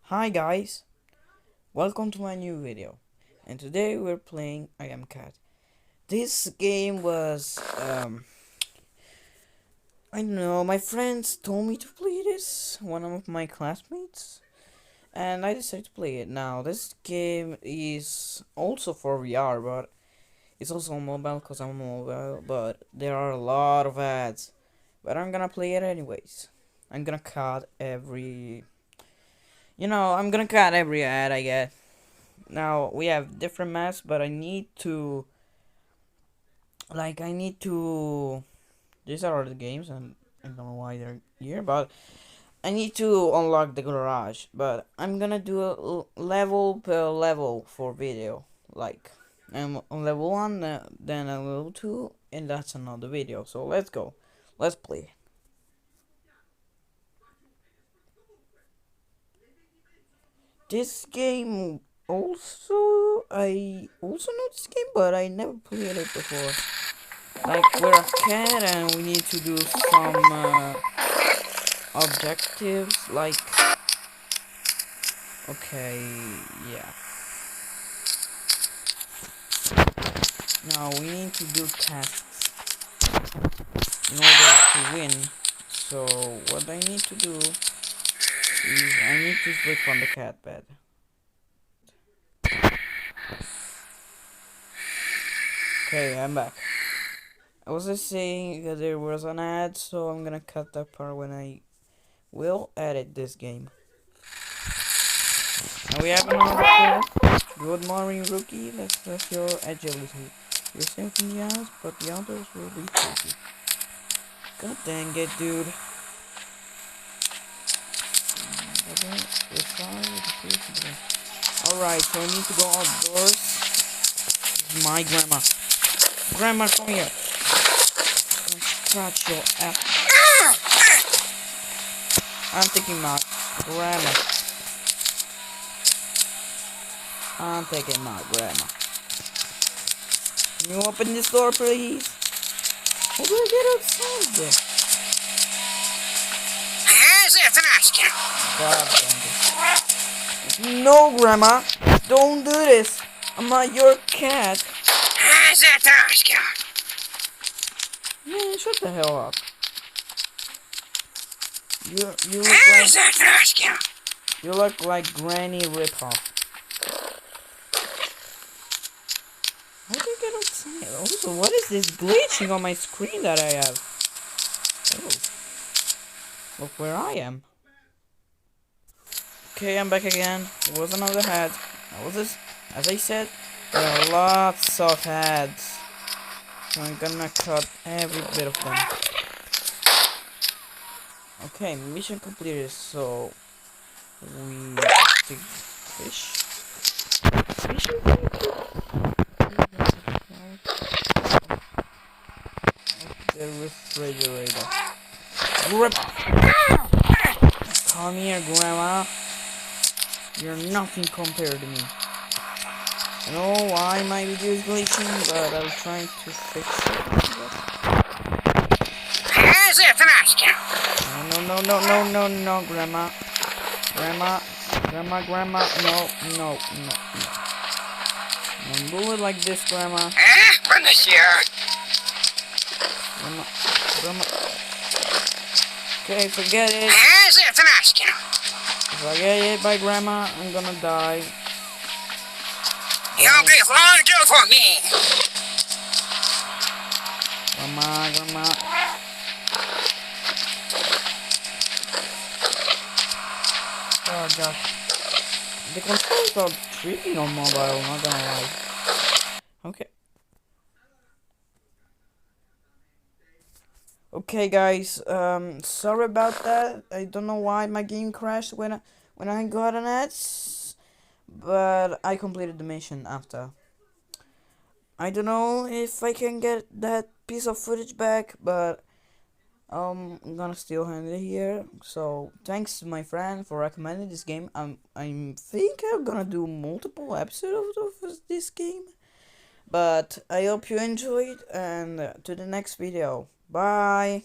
Hi guys, welcome to my new video. And today we're playing I Am Cat. This game was I don't know, my friends told me to play this, one of my classmates, and I decided to play it. Now this game is also for VR, but it's also on mobile because I'm mobile, but there are a lot of ads. But I'm gonna play it anyways. I'm gonna cut every I'm gonna cut every ad I get. Now we have different maps, but I need to. These are the games, and I don't know why they're here, but I need to unlock the garage. But I'm gonna do a level per level for video. Like I'm on level one, then on level two, and that's another video. So let's go, let's play. This game I also know this game, but I never played it before. Like we're a cat and we need to do some objectives. Like okay, yeah. Now we need to do tasks in order to win. So what I need to do is I need to sleep on the cat bed. Okay, I'm back. I was just saying that there was an ad, so I'm gonna cut that part when I will edit this game. Now we have another cat. Good morning, rookie. Let's test your agility. You're safe in the house, but the others will be tricky. God dang it, dude. Alright, so I need to go outdoors. This is my grandma. Grandma, come here. Don't scratch your ass. I'm taking my grandma. I'm taking my grandma. Can you open this door, please? How do I get outside there? God dang it. No, Grandma. Don't do this. I'm not your cat. Man, shut the hell up. You look like Granny Ripoff. How do you get outside? Also, what is this glitching on my screen that I have? Oh. Look where I am. Okay, I'm back again. There was another ad. That was this. As I said, there are lots of ads. So I'm gonna cut every bit of them. Okay, mission completed. So we take fish. Mission completed. The refrigerator. Grip. Come here, Grandma. You're nothing compared to me. I know why my video is glitching, but I'm trying to fix it. No, Grandma. Grandma, no. Don't do it like this, Grandma. Grandma. Okay, forget it. If I get hit by Grandma, I'm gonna die. Grandma. Oh gosh. The controls are tricky on mobile, not gonna lie. Okay. Okay guys, sorry about that. I don't know why my game crashed when I got an ads, but I completed the mission after. I don't know if I can get that piece of footage back, but I'm gonna still hand it here. So thanks to my friend for recommending this game. I think I'm gonna do multiple episodes of this game. But I hope you enjoyed, and to the next video. Bye.